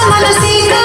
Manasika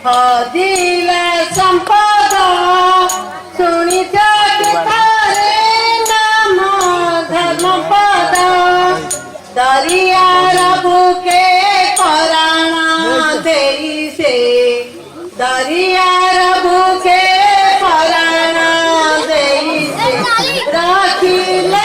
हदिले संपद शुणिच तारे नाम Dharmapada दरियार bouquet पराणा देई से दरियार बुके पराणा देई से रखिले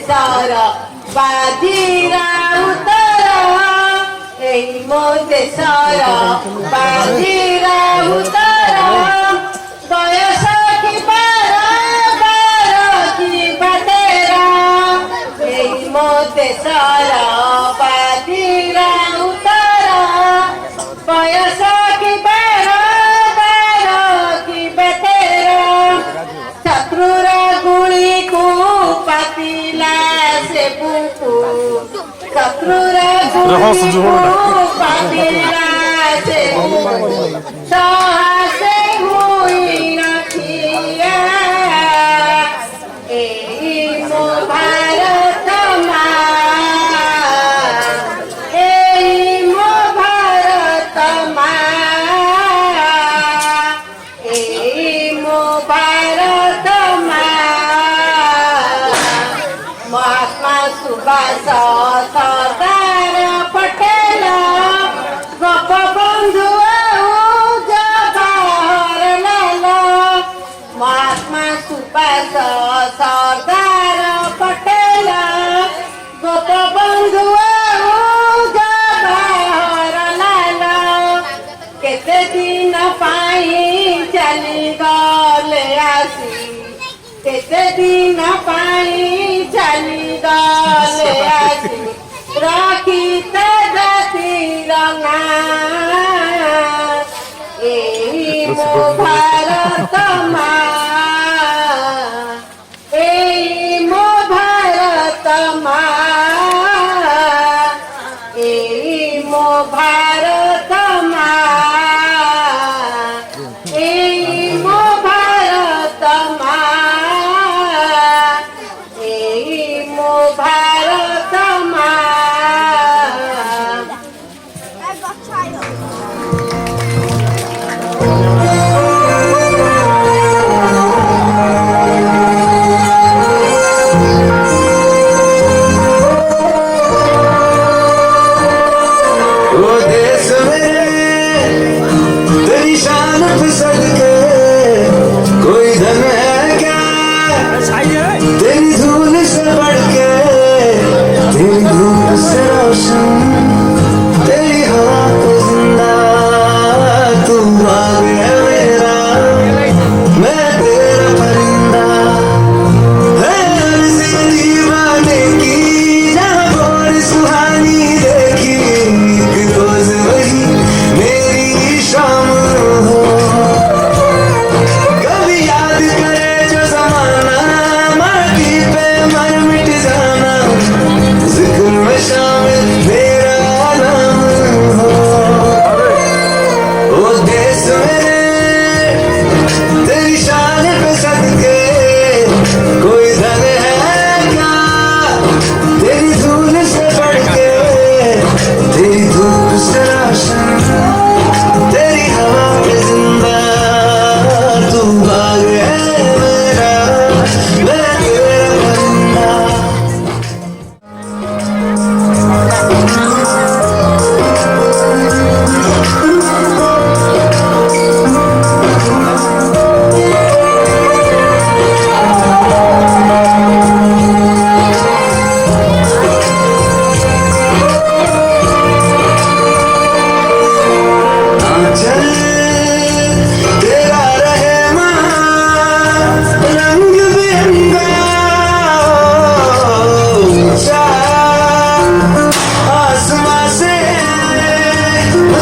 सारा बाजीरा उतरा मोते सारा बाजीरा उतरा बयस की बारा की बतेरा मोते सारा बाजीरा उतरा बयस की बारा की बतेरा शत्रुरा गुली को पातिला से बुकु शत्रुरा गुली को पातिला से बुकु साहसे हुई न किया ए मो भारत माँ ए मो भारत माँ ए मो भारत महात्मा सुभाष सरदार पटेल गोपबंधु जवाहरलाल महात्मा सुभाष सरदार पटेल गोपबंधु जवाहरलाल केते दिन पाई चली गले आसी केते दिन पाई चली गले आसी राखी ते तिरंगा ए मो भारत मा एई मो भारत मा एई मो भारत मा एई मो भारत मा एई मो भारत मा तेरी धूल से बढ़ के, तेरी धूप से रोशन, तेरी हवा पे जिंदा तू बाग है मेरा, मैं तेरा परिंदा है अर्ज़ी दीवाने की, जहाँ बड़ी सुहानी देखी एक रोज वही मेरी शाम हो, कभी याद करे जो जमाना मर मिट जाना, जिक्र में शामिल मेरा नाम हो। ओ देश मेरे तेरी शान पे सदके, कोई धन है क्या तेरी धूल से बढ़ के, तेरी धूप से रोशन, तेरी हवा पे जिंदा तू बाग है मेरा, मैं तेरा परिंदा। चल तेरा रहे रंग बिरंगा, ऊंचा आसमां से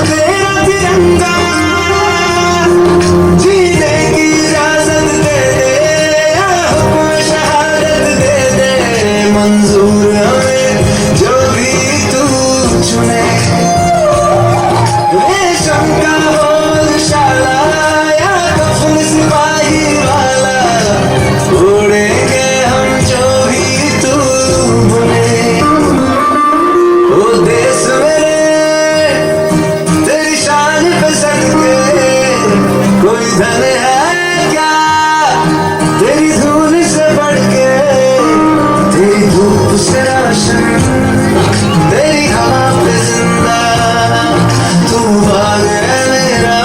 तेरा तिरंगा, जीने की इजाजत दे दे या हुक्म शहादत दे दे, मंजूर हमें जो भी तू चुने, रेशम का शाला या कफन सिपाही वाला, उड़ेंगे हम जो भी तू बुने। ओ देश मेरे तेरी शान पे सदके, कोई धन है क्या तेरी धूल से बढ़ के, तेरी धूप से रोशन, तेरी हवा पे जिंदा तू बाग है मेरा,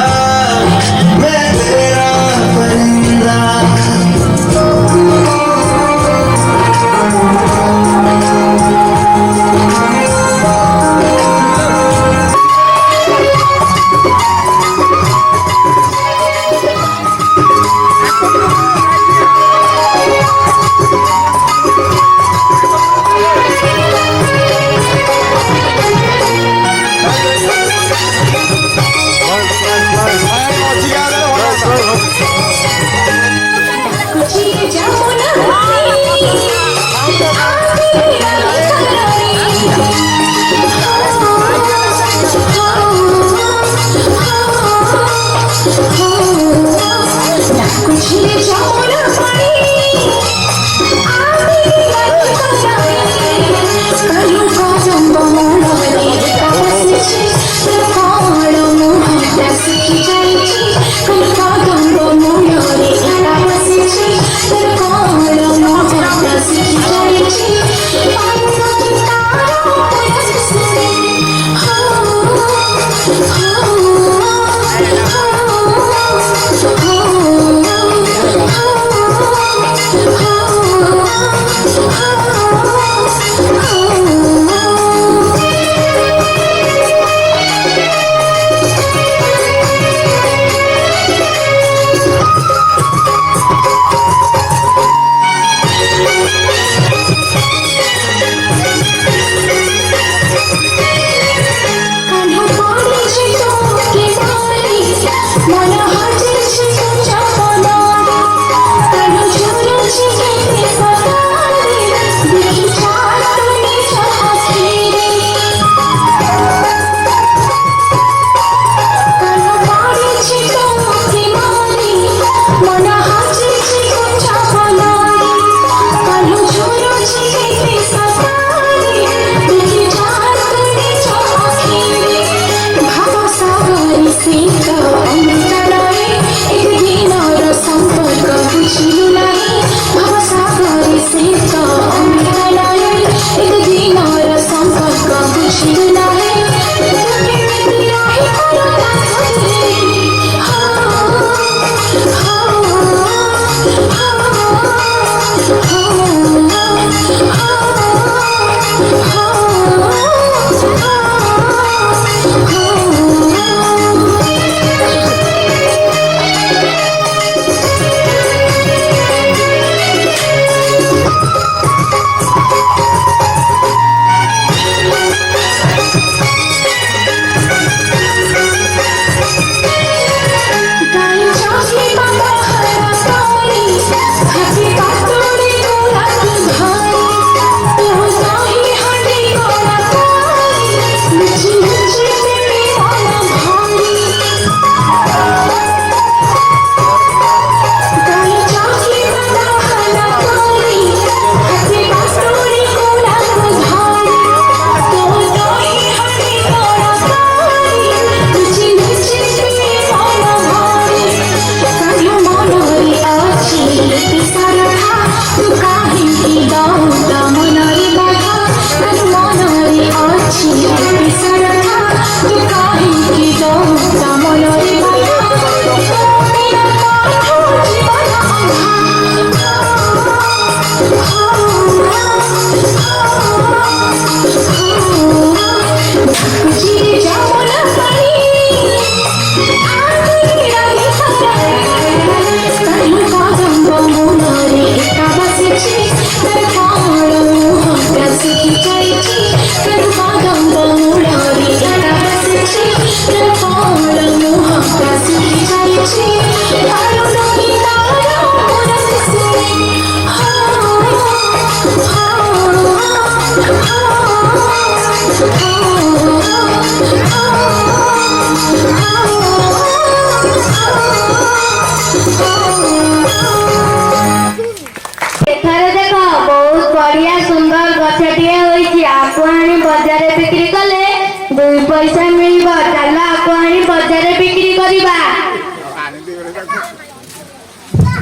मैं तेरा परिंदा।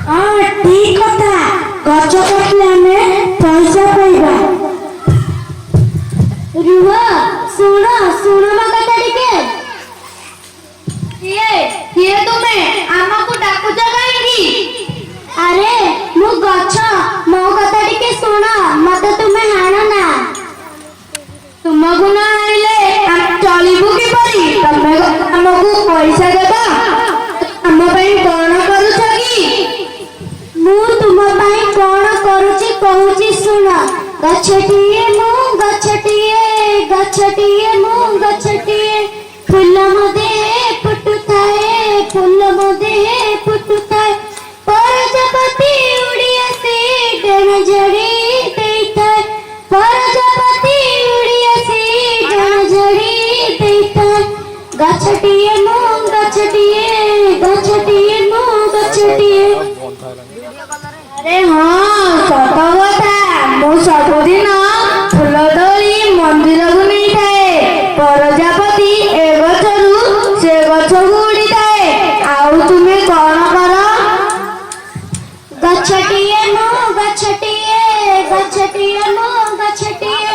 ହଁ ଠିକ କଥା ଗଛ କାଟିଲେ ଆମେ ପଇସା ପାଇବା। ରୁହ ଶୁଣ ଶୁଣ ମୋ କଥା ଟିକେ। କିଏ ତୁମେ ଆମକୁ ଡାକୁଛ କାହିଁକି? ଆରେ ମୁଁ ଗଛ, ମୋ କଥା ଟିକେ ଶୁଣ, ମତେ ତୁମେ ହାଣ ନା। ତୁମକୁ ନ ଆଣିଲେ ଆମେ ଚଳିବୁ କିପରି? ତମେ ଆମକୁ ପଇସା ଦେବ? ଆମ ପାଇଁ କଣ କରୁଛ କି? ମୁଁ ତୁମ ପାଇଁ କଣ କରୁଛି କହୁଛି ଶୁଣ। ଗଛଟିଏ ମୁଁ ଗଛଟିଏ, ଗଛଟିଏ ମୁଁ ଗଛଟିଏ, ଫୁଲ ମୋଦେ ଫୁଟୁଥାଏ, ଫୁଲ ମୋଦେ ଫୁଟୁଥାଏ, ପ୍ରଜାପତି ଉଡ଼ି ଆସି ଡେଣା ଝଡ଼ି ଦେଇଥାଏ, ପ୍ରଜାପତି ଉଡ଼ି ଆସି ଡେଣା ଝଡ଼ି ଦେଇଥାଏ। ଗଛଟିଏ ମୁଁ ଗଛଟିଏ, ଗଛଟିଏ ମୁଁ ଗଛଟିଏ। ଆରେ ହଁ ସତ କଥା। ମୁଁ ସବୁଦିନ ଫୁଲ ତୋଳି ମନ୍ଦିରକୁ ନେଇଥାଏ। ପ୍ରଜାପତି ଏ ଗଛରୁ ସେ ଗଛକୁ ଉଡ଼ିଥାଏ। ଆଉ ତୁମେ କଣ କର? ଗଛଟିଏ ମୁଁ ଗଛଟିଏ, ଗଛଟିଏ ମୁଁ ଗଛଟିଏ,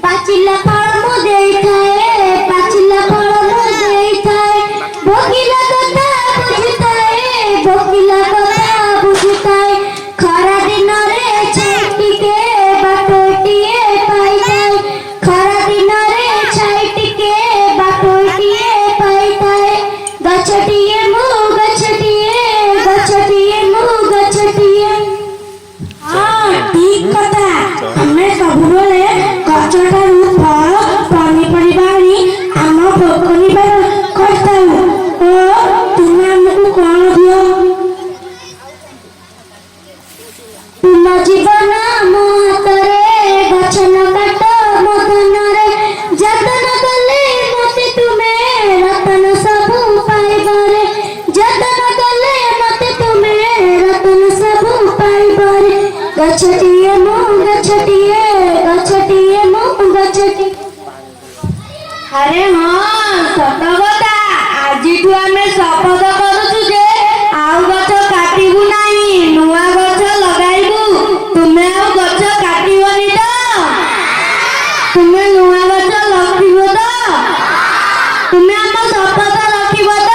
ପାଚିଲା ଫଳ ମୁଁ ଦେଇଥାଏ, ପାଚିଲା ଫଳ ମୁଁ ଦେଇଥାଏ, ଭୋକିଲା କଥା ବୁଝିଥାଏ, ଭୋକିଲା କଥା ବୁଝିଥାଏ, ଖରା ଦିନରେ ଛାଇ ଟିକେ ବାଟୋଇଟିଏ ପାଇଥାଏ, ଖରା ଦିନରେ ଛାଇ ଟିକେ ବାଟୋଇଟିଏ ପାଇଥାଏ। ଗଛଟିଏ ମୁଁ ଗଛଟିଏ, ଗଛଟିଏ ମୁଁ ଗଛଟିଏ। ହଁ ଠିକ କଥା। ଆମେ ସବୁବେଳେ ଗଛଠାରୁ ଫଳ ପନିପରିବା ଆଣି ଆମ ଭୋକ ନିବାରଣ କରିଥାଉ। ଓ ତୁମେ ଆମକୁ କଣ ଦିଅ? ତୁମ ଜୀବନ ମୋ ହାତରେ, ଗଛ ନ କାଟ ମୋ ଧନରେ, ଯତ୍ନ କଲେ ମତେ ତୁମେ ରତନ ସବୁ ପାଇବରେ, ଯତ୍ନ କଲେ ମତେ ତୁମେ ରତନ ସବୁ ପାଇବରେ। ଗଛଟିଏ ମୁଁ ଗଛଟିଏ, ଗଛଟିଏ ମୁଁ ଗଛଟିଏ। ଆରେ ହଁ ସତ କଥା। ଆଜିଠୁ ଆମେ ଶପଥ କରୁଛୁ ଯେ ଆଉ ଗଛ କାଟିବୁ ନାହିଁ, ନୂଆ ଗଛ ଲଗାଇବୁ। ତୁମେ ଆଉ ଗଛ କାଟିବନି ତ? ତୁମେ ନୂଆ ଗଛ ଲଗେଇବ ତ? ତୁମେ ଆମ ଶପଥ ରଖିବ ତ?